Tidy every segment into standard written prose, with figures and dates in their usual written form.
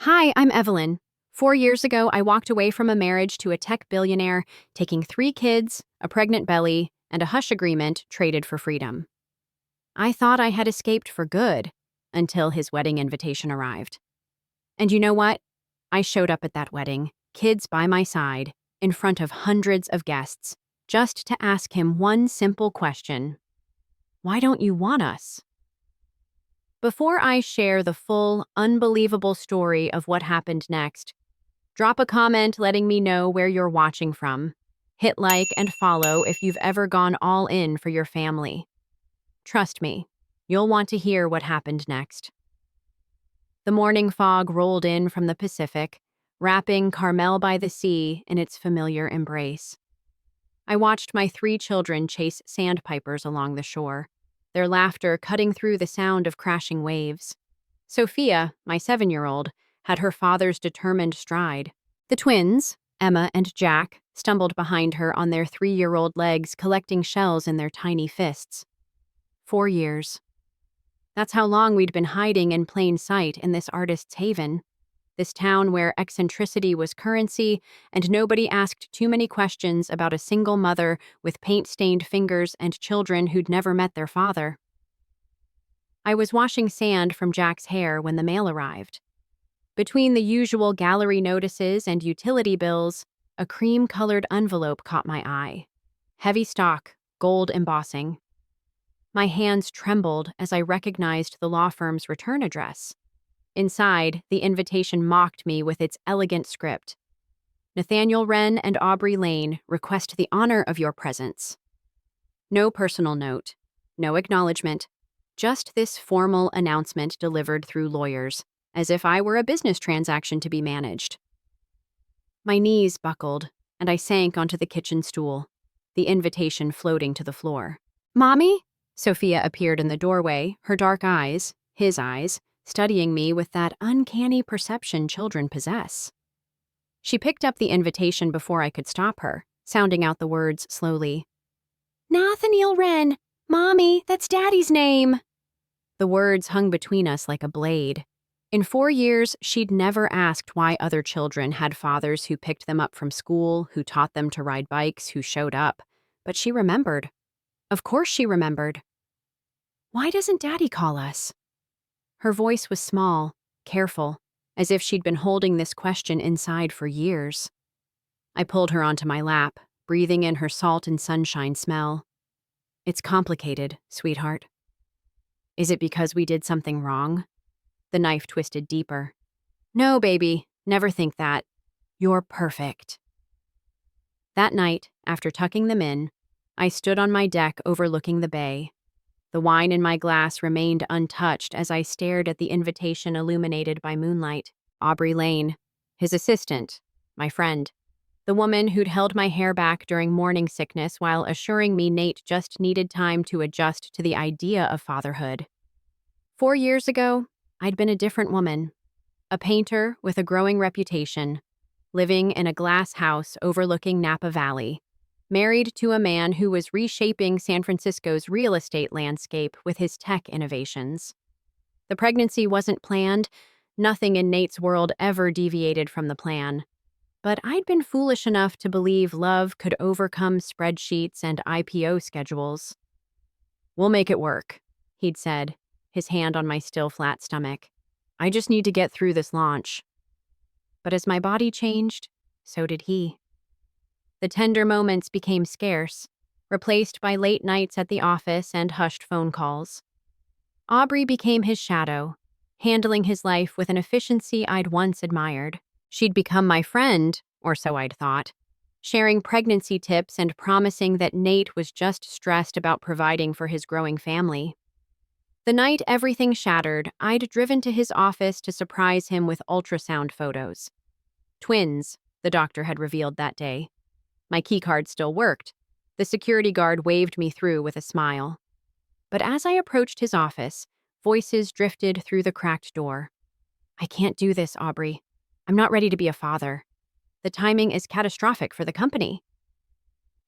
Hi, I'm Evelyn. 4 years ago, I walked away from a marriage to a tech billionaire, taking 3 kids, a pregnant belly, and a hush agreement traded for freedom. I thought I had escaped for good until his wedding invitation arrived. And you know what? I showed up at that wedding, kids by my side, in front of hundreds of guests, just to ask him one simple question: why don't you want us? Before I share the full, unbelievable story of what happened next, drop a comment letting me know where you're watching from. Hit like and follow if you've ever gone all in for your family. Trust me, you'll want to hear what happened next. The morning fog rolled in from the Pacific, wrapping Carmel by the sea in its familiar embrace. I watched my 3 children chase sandpipers along the shore, their laughter cutting through the sound of crashing waves. Sophia, my 7-year-old, had her father's determined stride. The twins, Emma and Jack, stumbled behind her on their 3-year-old legs, collecting shells in their tiny fists. 4 years. That's how long we'd been hiding in plain sight in this artist's haven. This town where eccentricity was currency and nobody asked too many questions about a single mother with paint-stained fingers and children who'd never met their father. I was washing sand from Jack's hair when the mail arrived. Between the usual gallery notices and utility bills, a cream-colored envelope caught my eye. Heavy stock, gold embossing. My hands trembled as I recognized the law firm's return address. Inside, the invitation mocked me with its elegant script. Nathaniel Wren and Aubrey Lane request the honor of your presence. No personal note, no acknowledgement, just this formal announcement delivered through lawyers, as if I were a business transaction to be managed. My knees buckled, and I sank onto the kitchen stool, the invitation floating to the floor. "Mommy?" Sophia appeared in the doorway, her dark eyes, his eyes, studying me with that uncanny perception children possess. She picked up the invitation before I could stop her, sounding out the words slowly. "Nathaniel Wren! Mommy, that's Daddy's name!" The words hung between us like a blade. In 4 years, she'd never asked why other children had fathers who picked them up from school, who taught them to ride bikes, who showed up. But she remembered. Of course she remembered. "Why doesn't Daddy call us?" Her voice was small, careful, as if she'd been holding this question inside for years. I pulled her onto my lap, breathing in her salt and sunshine smell. "It's complicated, sweetheart." "Is it because we did something wrong?" The knife twisted deeper. "No, baby, never think that. You're perfect." That night, after tucking them in, I stood on my deck overlooking the bay. The wine in my glass remained untouched as I stared at the invitation illuminated by moonlight. Aubrey Lane, his assistant, my friend, the woman who'd held my hair back during morning sickness while assuring me Nate just needed time to adjust to the idea of fatherhood. 4 years ago, I'd been a different woman, a painter with a growing reputation, living in a glass house overlooking Napa Valley, married to a man who was reshaping San Francisco's real estate landscape with his tech innovations. The pregnancy wasn't planned. Nothing in Nate's world ever deviated from the plan. But I'd been foolish enough to believe love could overcome spreadsheets and IPO schedules. "We'll make it work," he'd said, his hand on my still flat stomach. "I just need to get through this launch." But as my body changed, so did he. The tender moments became scarce, replaced by late nights at the office and hushed phone calls. Aubrey became his shadow, handling his life with an efficiency I'd once admired. She'd become my friend, or so I'd thought, sharing pregnancy tips and promising that Nate was just stressed about providing for his growing family. The night everything shattered, I'd driven to his office to surprise him with ultrasound photos. Twins, the doctor had revealed that day. My keycard still worked. The security guard waved me through with a smile. But as I approached his office, voices drifted through the cracked door. "I can't do this, Aubrey. I'm not ready to be a father. The timing is catastrophic for the company."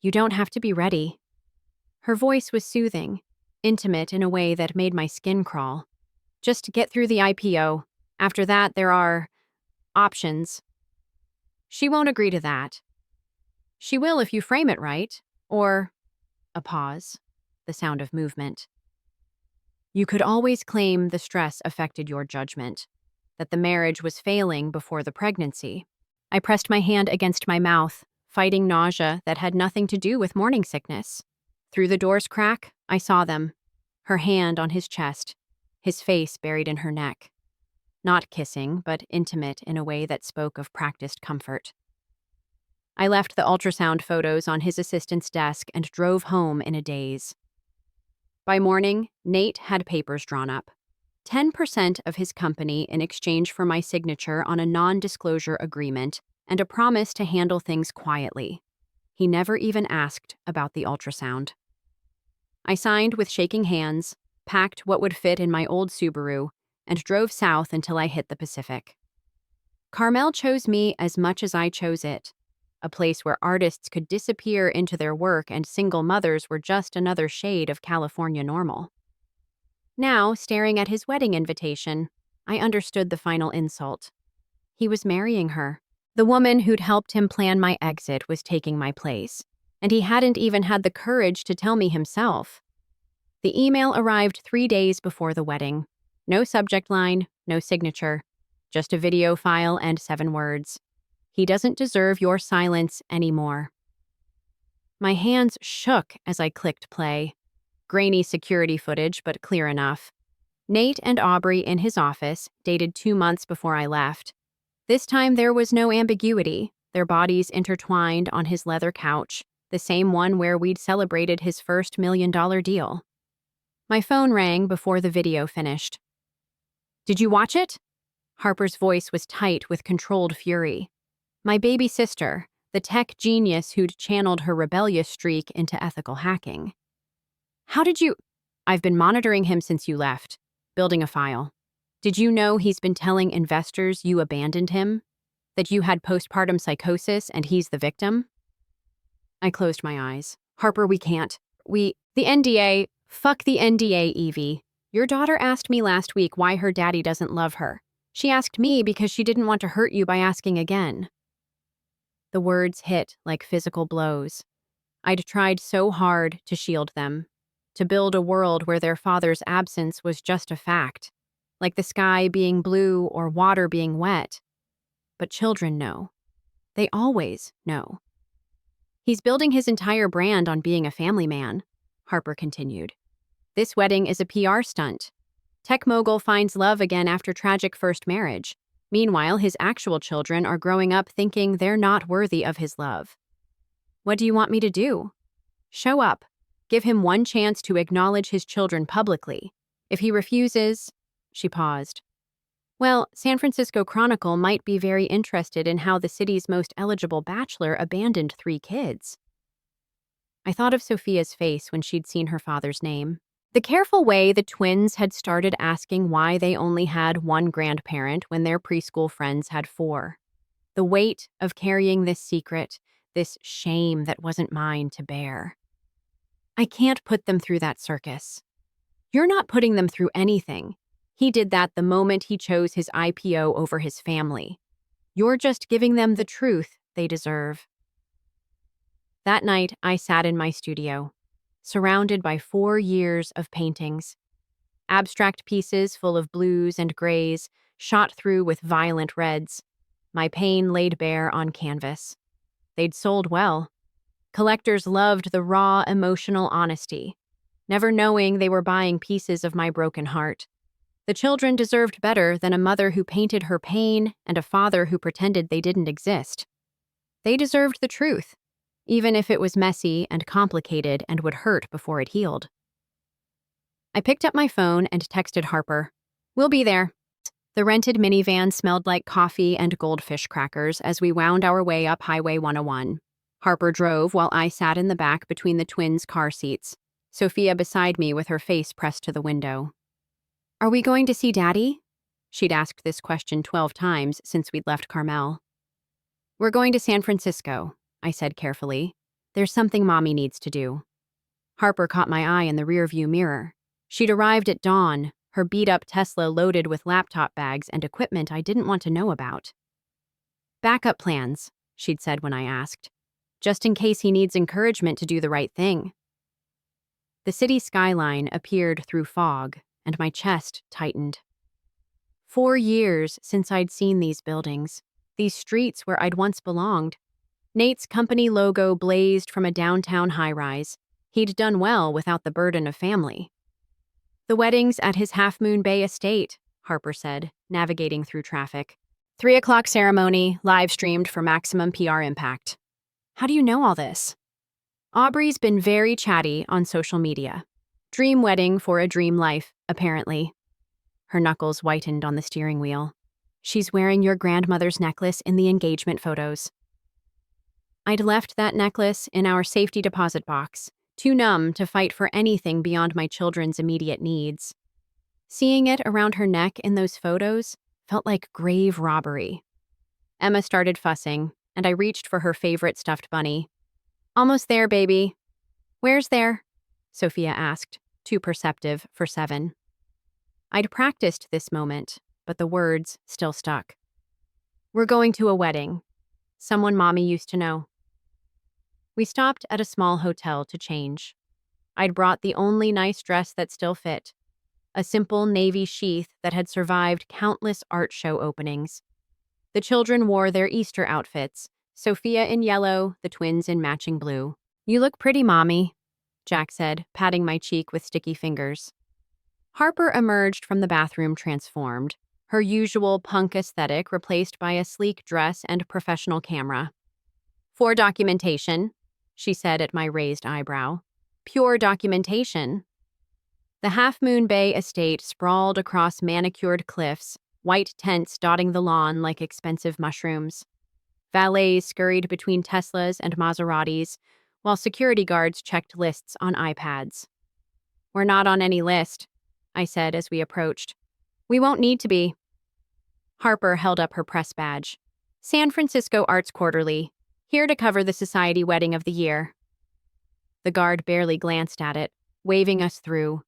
"You don't have to be ready." Her voice was soothing, intimate in a way that made my skin crawl. "Just get through the IPO. After that, there are Options. She won't agree to that. She will if you frame it right. Or a pause, the sound of movement. You could always claim the stress affected your judgment, that the marriage was failing before the pregnancy. I pressed my hand against my mouth, fighting nausea that had nothing to do with morning sickness. Through the door's crack, I saw them, her hand on his chest, his face buried in her neck. Not kissing, but intimate in a way that spoke of practiced comfort. I left the ultrasound photos on his assistant's desk and drove home in a daze. By morning, Nate had papers drawn up. 10% of his company in exchange for my signature on a non-disclosure agreement and a promise to handle things quietly. He never even asked about the ultrasound. I signed with shaking hands, packed what would fit in my old Subaru, and drove south until I hit the Pacific. Carmel chose me as much as I chose it, a place where artists could disappear into their work and single mothers were just another shade of California normal. Now, staring at his wedding invitation, I understood the final insult. He was marrying her. The woman who'd helped him plan my exit was taking my place, and he hadn't even had the courage to tell me himself. The email arrived 3 days before the wedding. No subject line, no signature, just a video file and 7 words. He doesn't deserve your silence anymore. My hands shook as I clicked play. Grainy security footage, but clear enough. Nate and Aubrey in his office, dated 2 months before I left. This time there was no ambiguity, their bodies intertwined on his leather couch, the same one where we'd celebrated his first $1 million deal. My phone rang before the video finished. "Did you watch it?" Harper's voice was tight with controlled fury. My baby sister, the tech genius who'd channeled her rebellious streak into ethical hacking. "How did you—" "I've been monitoring him since you left, building a file. Did you know he's been telling investors you abandoned him? That you had postpartum psychosis and he's the victim?" I closed my eyes. "Harper, we can't. The NDA, fuck the NDA, Evie. Your daughter asked me last week why her daddy doesn't love her. She asked me because she didn't want to hurt you by asking again." The words hit like physical blows. I'd tried so hard to shield them, to build a world where their father's absence was just a fact, like the sky being blue or water being wet. But children know. They always know. "He's building his entire brand on being a family man," Harper continued. "This wedding is a PR stunt. Tech mogul finds love again after tragic first marriage. Meanwhile, his actual children are growing up thinking they're not worthy of his love. What do you want me to do? Show up. Give him one chance to acknowledge his children publicly. If he refuses—" She paused. "Well, San Francisco Chronicle might be very interested in how the city's most eligible bachelor abandoned 3 kids." I thought of Sophia's face when she'd seen her father's name. The careful way the twins had started asking why they only had 1 grandparent when their preschool friends had 4. The weight of carrying this secret, this shame that wasn't mine to bear. I can't put them through that circus. You're not putting them through anything. He did that the moment he chose his IPO over his family. You're just giving them the truth they deserve. That night, I sat in my studio, surrounded by 4 years of paintings. Abstract pieces full of blues and grays, shot through with violent reds. My pain laid bare on canvas. They'd sold well. Collectors loved the raw, emotional honesty, never knowing they were buying pieces of my broken heart. The children deserved better than a mother who painted her pain and a father who pretended they didn't exist. They deserved the truth, even if it was messy and complicated and would hurt before it healed. I picked up my phone and texted Harper. "We'll be there." The rented minivan smelled like coffee and goldfish crackers as we wound our way up Highway 101. Harper drove while I sat in the back between the twins' car seats, Sophia beside me with her face pressed to the window. "Are we going to see Daddy?" She'd asked this question 12 times since we'd left Carmel. "We're going to San Francisco," I said carefully. "There's something Mommy needs to do." Harper caught my eye in the rearview mirror. She'd arrived at dawn, her beat-up Tesla loaded with laptop bags and equipment I didn't want to know about. Backup plans, she'd said when I asked, just in case he needs encouragement to do the right thing. The city skyline appeared through fog, and my chest tightened. 4 years since I'd seen these buildings, these streets where I'd once belonged. Nate's company logo blazed from a downtown high-rise. He'd done well without the burden of family. The wedding's at his Half Moon Bay estate, Harper said, navigating through traffic. 3 o'clock ceremony, live-streamed for maximum PR impact. How do you know all this? Aubrey's been very chatty on social media. Dream wedding for a dream life, apparently. Her knuckles whitened on the steering wheel. She's wearing your grandmother's necklace in the engagement photos. I'd left that necklace in our safety deposit box, too numb to fight for anything beyond my children's immediate needs. Seeing it around her neck in those photos felt like grave robbery. Emma started fussing, and I reached for her favorite stuffed bunny. Almost there, baby. Where's there? Sophia asked, too perceptive for 7. I'd practiced this moment, but the words still stuck. We're going to a wedding. Someone Mommy used to know. We stopped at a small hotel to change. I'd brought the only nice dress that still fit, a simple navy sheath that had survived countless art show openings. The children wore their Easter outfits, Sophia in yellow, the twins in matching blue. You look pretty, Mommy, Jack said, patting my cheek with sticky fingers. Harper emerged from the bathroom transformed, her usual punk aesthetic replaced by a sleek dress and professional camera. For documentation, she said at my raised eyebrow. Pure documentation. The Half Moon Bay estate sprawled across manicured cliffs, white tents dotting the lawn like expensive mushrooms. Valets scurried between Teslas and Maseratis, while security guards checked lists on iPads. We're not on any list, I said as we approached. We won't need to be. Harper held up her press badge. San Francisco Arts Quarterly, here to cover the society wedding of the year. The guard barely glanced at it, waving us through.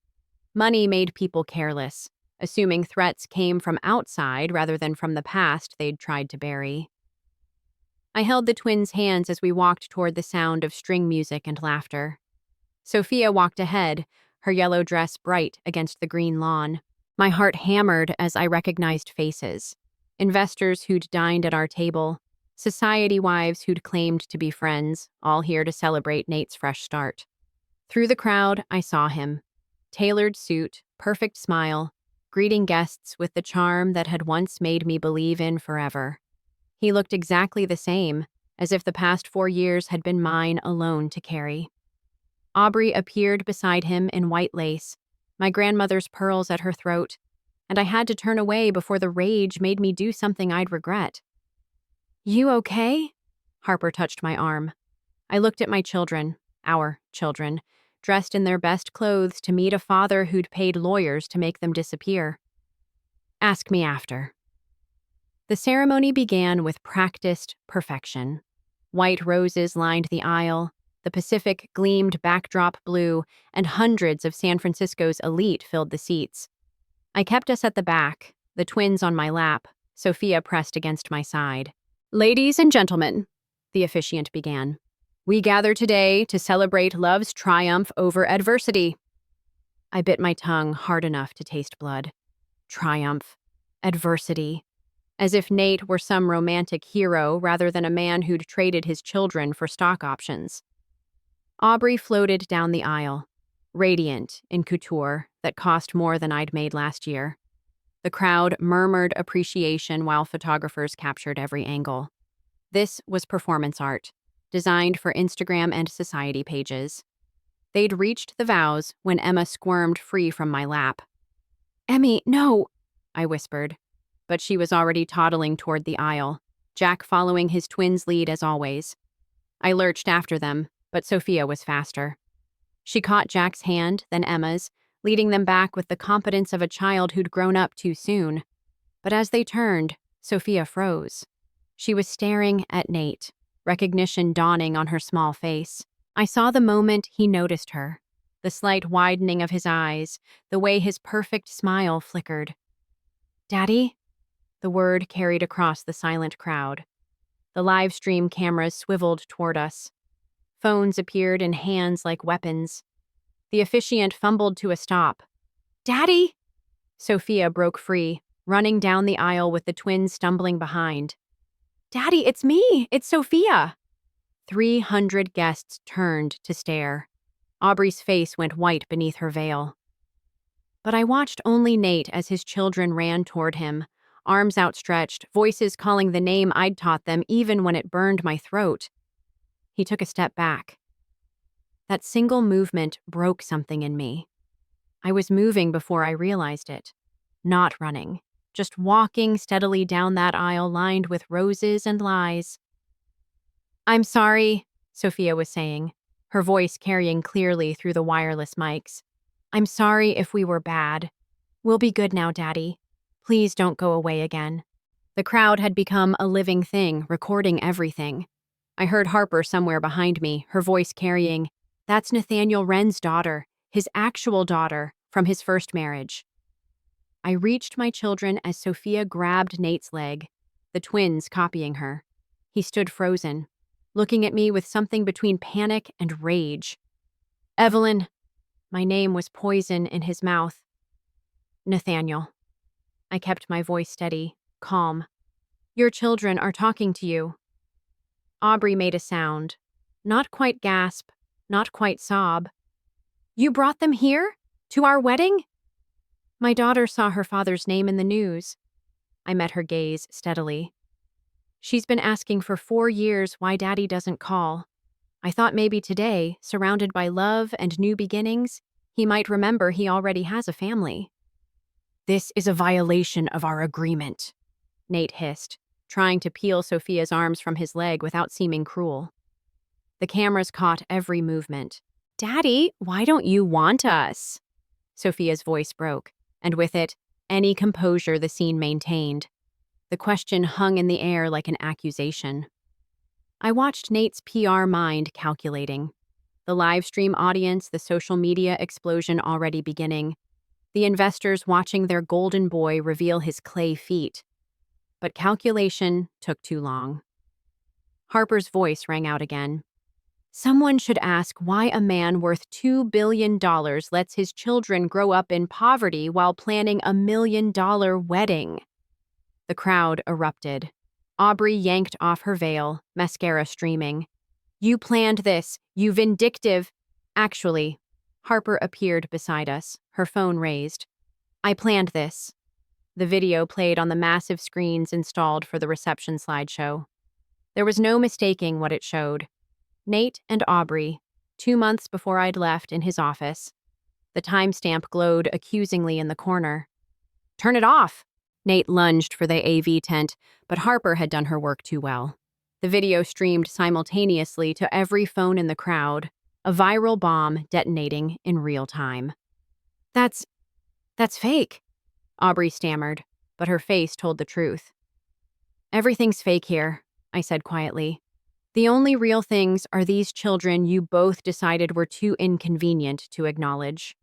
Money made people careless, assuming threats came from outside rather than from the past they'd tried to bury. I held the twins' hands as we walked toward the sound of string music and laughter. Sophia walked ahead, her yellow dress bright against the green lawn. My heart hammered as I recognized faces. Investors who'd dined at our table, society wives who'd claimed to be friends, all here to celebrate Nate's fresh start. Through the crowd, I saw him. Tailored suit, perfect smile, greeting guests with the charm that had once made me believe in forever. He looked exactly the same, as if the past 4 years had been mine alone to carry. Aubrey appeared beside him in white lace, my grandmother's pearls at her throat, and I had to turn away before the rage made me do something I'd regret. You okay? Harper touched my arm. I looked at my children, our children, dressed in their best clothes to meet a father who'd paid lawyers to make them disappear. Ask me after. The ceremony began with practiced perfection. White roses lined the aisle, the Pacific gleamed backdrop blue, and hundreds of San Francisco's elite filled the seats. I kept us at the back, the twins on my lap, Sophia pressed against my side. Ladies and gentlemen, the officiant began, we gather today to celebrate love's triumph over adversity. I bit my tongue hard enough to taste blood. Triumph. Adversity. As if Nate were some romantic hero rather than a man who'd traded his children for stock options. Aubrey floated down the aisle, radiant in couture that cost more than I'd made last year. The crowd murmured appreciation while photographers captured every angle. This was performance art, designed for Instagram and society pages. They'd reached the vows when Emma squirmed free from my lap. Emmy, no, I whispered, but she was already toddling toward the aisle, Jack following his twin's lead as always. I lurched after them, but Sophia was faster. She caught Jack's hand, then Emma's, leading them back with the confidence of a child who'd grown up too soon. But as they turned, Sophia froze. She was staring at Nate, recognition dawning on her small face. I saw the moment he noticed her, the slight widening of his eyes, the way his perfect smile flickered. Daddy? The word carried across the silent crowd. The live stream cameras swiveled toward us. Phones appeared in hands like weapons. The officiant fumbled to a stop. "Daddy!" Sophia broke free, running down the aisle with the twins stumbling behind. "Daddy, it's me! It's Sophia!" 300 guests turned to stare. Aubrey's face went white beneath her veil. But I watched only Nate as his children ran toward him, arms outstretched, voices calling the name I'd taught them even when it burned my throat. He took a step back. That single movement broke something in me. I was moving before I realized it. Not running, just walking steadily down that aisle lined with roses and lies. "I'm sorry," Sophia was saying, her voice carrying clearly through the wireless mics. "I'm sorry if we were bad. We'll be good now, Daddy. Please don't go away again." The crowd had become a living thing, recording everything. I heard Harper somewhere behind me, her voice carrying, "That's Nathaniel Wren's daughter, his actual daughter, from his first marriage." I reached my children as Sophia grabbed Nate's leg, the twins copying her. He stood frozen, looking at me with something between panic and rage. "Evelyn." My name was poison in his mouth. "Nathaniel." I kept my voice steady, calm. "Your children are talking to you." Aubrey made a sound. Not quite gasp, not quite sob. "You brought them here? To our wedding?" "My daughter saw her father's name in the news." I met her gaze steadily. "She's been asking for 4 years why Daddy doesn't call. I thought maybe today, surrounded by love and new beginnings, he might remember he already has a family." "This is a violation of our agreement," Nate hissed, trying to peel Sophia's arms from his leg without seeming cruel. The cameras caught every movement. "Daddy, why don't you want us?" Sophia's voice broke, and with it, any composure the scene maintained. The question hung in the air like an accusation. I watched Nate's PR mind calculating. The live stream audience, the social media explosion already beginning. The investors watching their golden boy reveal his clay feet. But calculation took too long. Harper's voice rang out again. "Someone should ask why a man worth $2 billion lets his children grow up in poverty while planning a $1 million wedding." The crowd erupted. Aubrey yanked off her veil, mascara streaming. "You planned this, you vindictive—" "Actually," Harper appeared beside us, her phone raised. "I planned this." The video played on the massive screens installed for the reception slideshow. There was no mistaking what it showed. Nate and Aubrey, 2 months before I'd left, in his office. The timestamp glowed accusingly in the corner. "Turn it off!" Nate lunged for the AV tent, but Harper had done her work too well. The video streamed simultaneously to every phone in the crowd, a viral bomb detonating in real time. That's fake," Aubrey stammered, but her face told the truth. "Everything's fake here," I said quietly. "The only real things are these children you both decided were too inconvenient to acknowledge."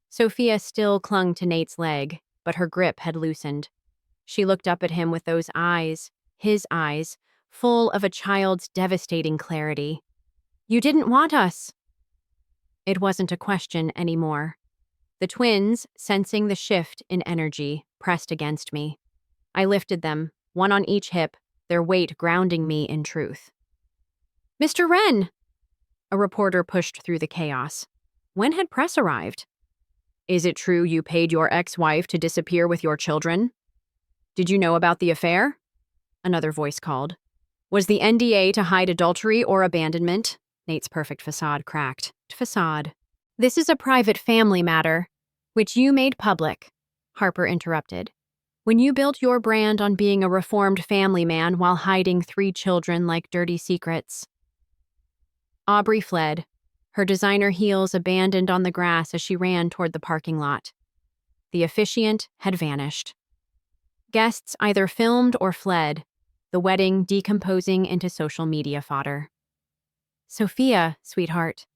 Sophia still clung to Nate's leg, but her grip had loosened. She looked up at him with those eyes, his eyes, full of a child's devastating clarity. "You didn't want us." It wasn't a question anymore. The twins, sensing the shift in energy, pressed against me. I lifted them, one on each hip, their weight grounding me in truth. "Mr. Wren!" A reporter pushed through the chaos. When had press arrived? "Is it true you paid your ex-wife to disappear with your children? Did you know about the affair?" Another voice called. "Was the NDA to hide adultery or abandonment?" Nate's perfect facade cracked. "Facade. This is a private family matter, which you made public," Harper interrupted. "When you built your brand on being a reformed family man while hiding 3 children like dirty secrets." Aubrey fled, her designer heels abandoned on the grass as she ran toward the parking lot. The officiant had vanished. Guests either filmed or fled, the wedding decomposing into social media fodder. "Sophia, sweetheart."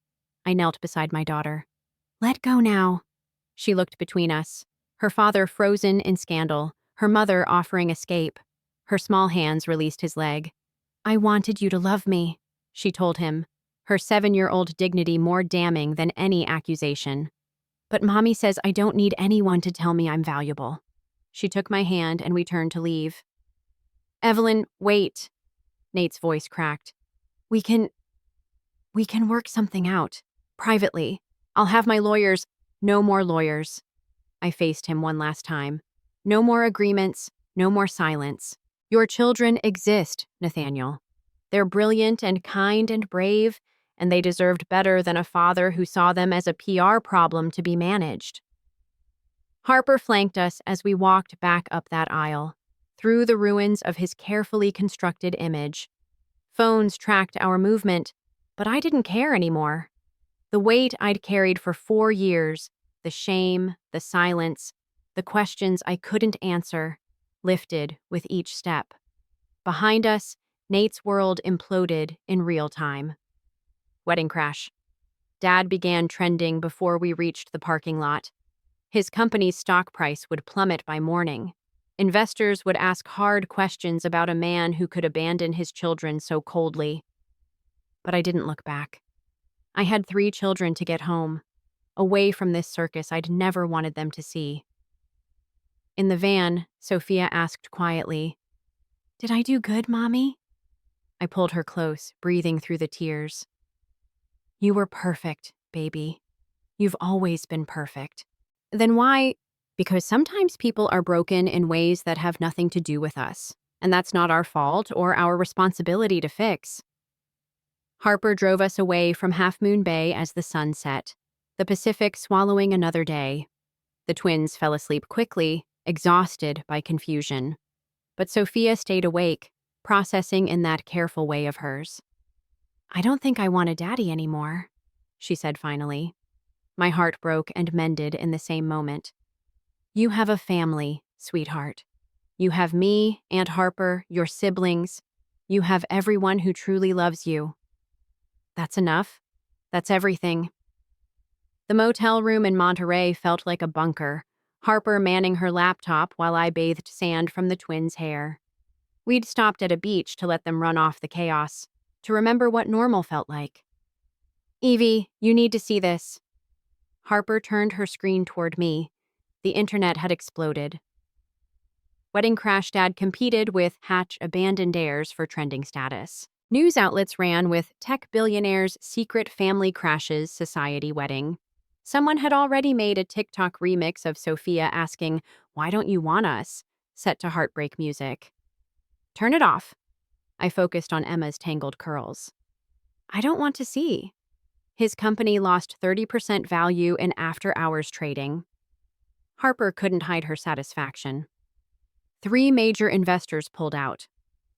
I knelt beside my daughter. "Let go now." She looked between us, her father frozen in scandal, her mother offering escape. Her small hands released his leg. I wanted you to love me, she told him, her 7-year-old dignity more damning than any accusation. But Mommy says I don't need anyone to tell me I'm valuable. She took my hand and we turned to leave. Evelyn, wait, Nate's voice cracked. We can work something out. Privately. I'll have my lawyers. No more lawyers. I faced him one last time. No more agreements. No more silence. Your children exist, Nathaniel. They're brilliant and kind and brave, and they deserved better than a father who saw them as a PR problem to be managed. Harper flanked us as we walked back up that aisle, through the ruins of his carefully constructed image. Phones tracked our movement, but I didn't care anymore. The weight I'd carried for 4 years, the shame, the silence, the questions I couldn't answer, lifted with each step. Behind us, Nate's world imploded in real time. Wedding crash. Dad began trending before we reached the parking lot. His company's stock price would plummet by morning. Investors would ask hard questions about a man who could abandon his children so coldly. But I didn't look back. I had 3 children to get home, away from this circus I'd never wanted them to see. In the van, Sophia asked quietly, "Did I do good, Mommy?" I pulled her close, breathing through the tears. "You were perfect, baby. You've always been perfect." Then why? Because sometimes people are broken in ways that have nothing to do with us, and that's not our fault or our responsibility to fix. Harper drove us away from Half Moon Bay as the sun set, the Pacific swallowing another day. The twins fell asleep quickly, exhausted by confusion. But Sophia stayed awake, processing in that careful way of hers. "I don't think I want a daddy anymore," she said finally. My heart broke and mended in the same moment. "You have a family, sweetheart. You have me, Aunt Harper, your siblings. You have everyone who truly loves you." That's enough. That's everything. The motel room in Monterey felt like a bunker, Harper manning her laptop while I bathed sand from the twins' hair. We'd stopped at a beach to let them run off the chaos, to remember what normal felt like. "Evie, you need to see this." Harper turned her screen toward me. The internet had exploded. Wedding Crash Dad competed with Hatch Abandoned Heirs for trending status. News outlets ran with Tech Billionaire's Secret Family Crashes Society Wedding. Someone had already made a TikTok remix of Sophia asking, "Why don't you want us?" set to heartbreak music. "Turn it off." I focused on Emma's tangled curls. "I don't want to see." His company lost 30% value in after-hours trading. Harper couldn't hide her satisfaction. 3 major investors pulled out.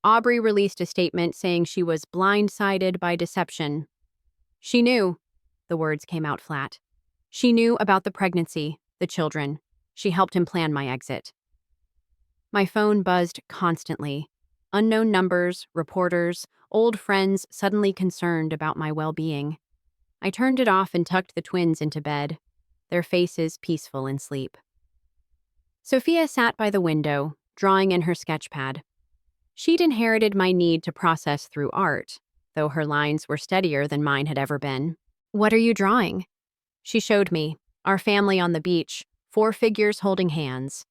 Aubrey released a statement saying she was blindsided by deception. She knew. The words came out flat. She knew about the pregnancy, the children. She helped him plan my exit. My phone buzzed constantly. Unknown numbers, reporters, old friends suddenly concerned about my well-being. I turned it off and tucked the twins into bed, their faces peaceful in sleep. Sophia sat by the window, drawing in her sketchpad. She'd inherited my need to process through art, though her lines were steadier than mine had ever been. "What are you drawing?" She showed me, our family on the beach, 4 figures holding hands.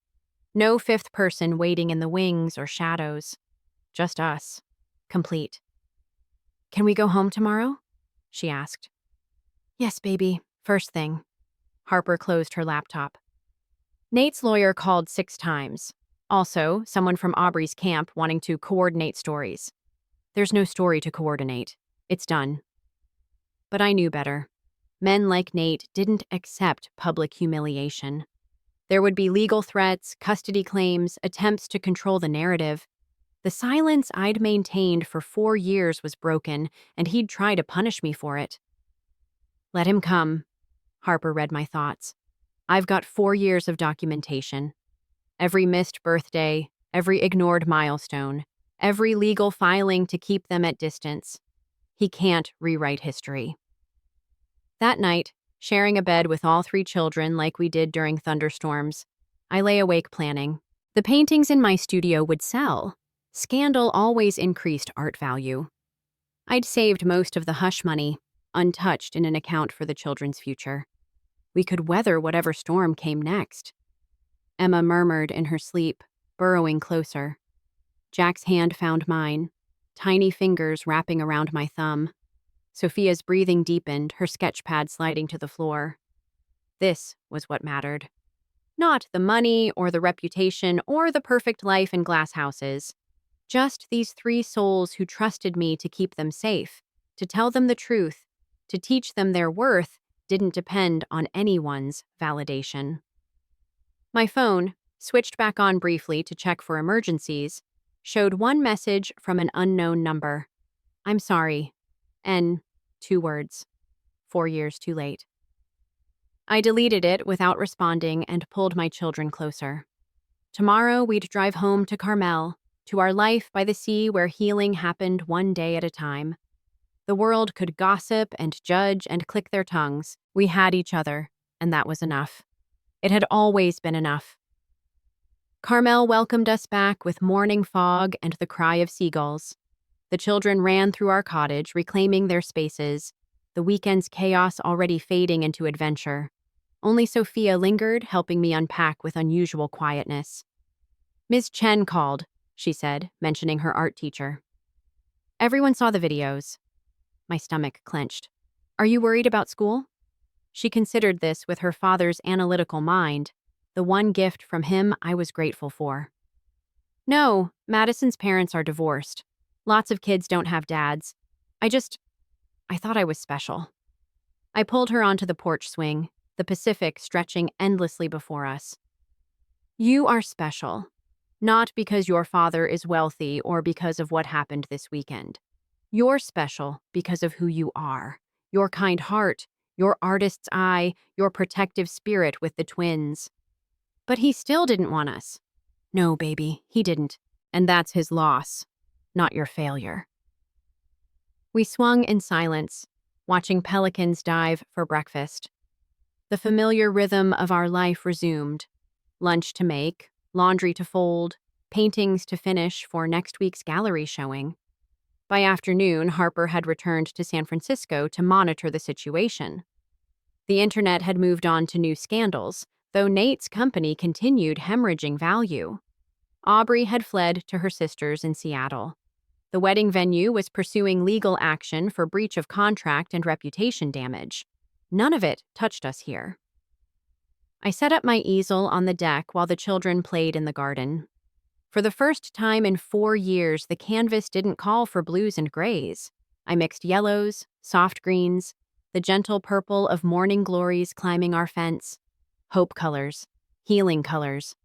No 5th person waiting in the wings or shadows. Just us. Complete. "Can we go home tomorrow?" she asked. "Yes, baby. First thing." Harper closed her laptop. Nate's lawyer called 6 times. Also, someone from Aubrey's camp wanting to coordinate stories. There's no story to coordinate. It's done. But I knew better. Men like Nate didn't accept public humiliation. There would be legal threats, custody claims, attempts to control the narrative. The silence I'd maintained for 4 years was broken, and he'd try to punish me for it. "Let him come." Harper read my thoughts. "I've got 4 years of documentation. Every missed birthday, every ignored milestone, every legal filing to keep them at distance. He can't rewrite history." That night, sharing a bed with all 3 children like we did during thunderstorms, I lay awake planning. The paintings in my studio would sell. Scandal always increased art value. I'd saved most of the hush money, untouched in an account for the children's future. We could weather whatever storm came next. Emma murmured in her sleep, burrowing closer. Jack's hand found mine, tiny fingers wrapping around my thumb. Sophia's breathing deepened, her sketch pad sliding to the floor. This was what mattered. Not the money or the reputation or the perfect life in glass houses. Just these three souls who trusted me to keep them safe, to tell them the truth, to teach them their worth didn't depend on anyone's validation. My phone, switched back on briefly to check for emergencies, showed one message from an unknown number. I'm sorry. N, 2 words. 4 years too late. I deleted it without responding and pulled my children closer. Tomorrow we'd drive home to Carmel, to our life by the sea where healing happened one day at a time. The world could gossip and judge and click their tongues. We had each other, and that was enough. It had always been enough. Carmel welcomed us back with morning fog and the cry of seagulls. The children ran through our cottage, reclaiming their spaces, the weekend's chaos already fading into adventure. Only Sophia lingered, helping me unpack with unusual quietness. Ms. Chen called, she said, mentioning her art teacher. Everyone saw the videos. My stomach clenched. Are you worried about school? She considered this with her father's analytical mind, the one gift from him I was grateful for. No, Madison's parents are divorced. Lots of kids don't have dads. I thought I was special. I pulled her onto the porch swing, the Pacific stretching endlessly before us. You are special. Not because your father is wealthy or because of what happened this weekend. You're special because of who you are. Your kind heart, your artist's eye, your protective spirit with the twins. But he still didn't want us. No, baby, he didn't. And that's his loss, not your failure. We swung in silence, watching pelicans dive for breakfast. The familiar rhythm of our life resumed. Lunch to make, laundry to fold, paintings to finish for next week's gallery showing. By afternoon, Harper had returned to San Francisco to monitor the situation. The internet had moved on to new scandals, though Nate's company continued hemorrhaging value. Aubrey had fled to her sisters in Seattle. The wedding venue was pursuing legal action for breach of contract and reputation damage. None of it touched us here. I set up my easel on the deck while the children played in the garden. For the first time in 4 years, the canvas didn't call for blues and grays. I mixed yellows, soft greens, the gentle purple of morning glories climbing our fence. Hope colors, healing colors.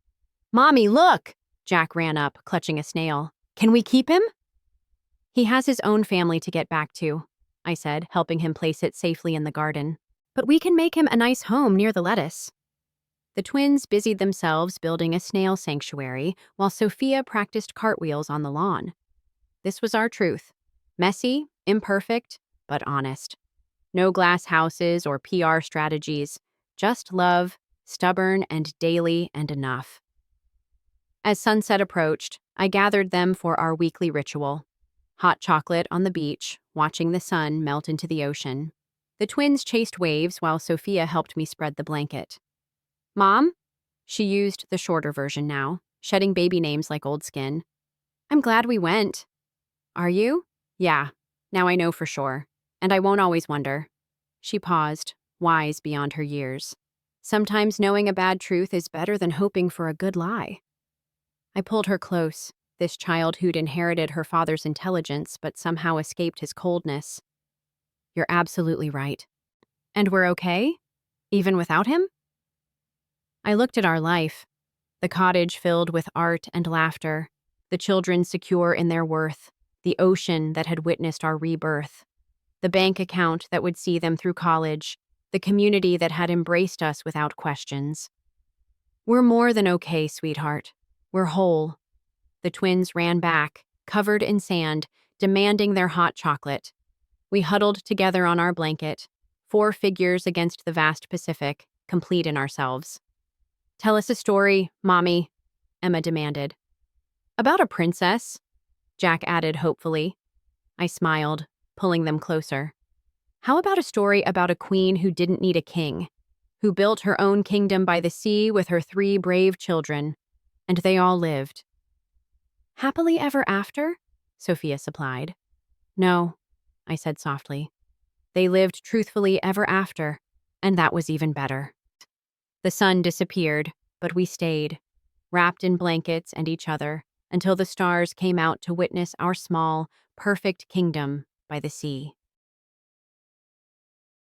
Mommy, look! Jack ran up, clutching a snail. Can we keep him? He has his own family to get back to, I said, helping him place it safely in the garden. But we can make him a nice home near the lettuce. The twins busied themselves building a snail sanctuary while Sophia practiced cartwheels on the lawn. This was our truth. Messy, imperfect, but honest. No glass houses or PR strategies, just love, stubborn and daily and enough. As sunset approached, I gathered them for our weekly ritual. Hot chocolate on the beach, watching the sun melt into the ocean. The twins chased waves while Sophia helped me spread the blanket. Mom? She used the shorter version now, shedding baby names like old skin. I'm glad we went. Are you? Yeah, now I know for sure. And I won't always wonder. She paused, wise beyond her years. Sometimes knowing a bad truth is better than hoping for a good lie. I pulled her close, this child who'd inherited her father's intelligence but somehow escaped his coldness. You're absolutely right. And we're okay? Even without him? I looked at our life, the cottage filled with art and laughter, the children secure in their worth, the ocean that had witnessed our rebirth, the bank account that would see them through college, the community that had embraced us without questions. We're more than okay, sweetheart. We're whole. The twins ran back, covered in sand, demanding their hot chocolate. We huddled together on our blanket, 4 figures against the vast Pacific, complete in ourselves. Tell us a story, Mommy, Emma demanded. About a princess, Jack added hopefully. I smiled, pulling them closer. How about a story about a queen who didn't need a king, who built her own kingdom by the sea with her 3 brave children, and they all lived? Happily ever after? Sophia supplied. No, I said softly. They lived truthfully ever after, and that was even better. The sun disappeared, but we stayed, wrapped in blankets and each other, until the stars came out to witness our small, perfect kingdom by the sea.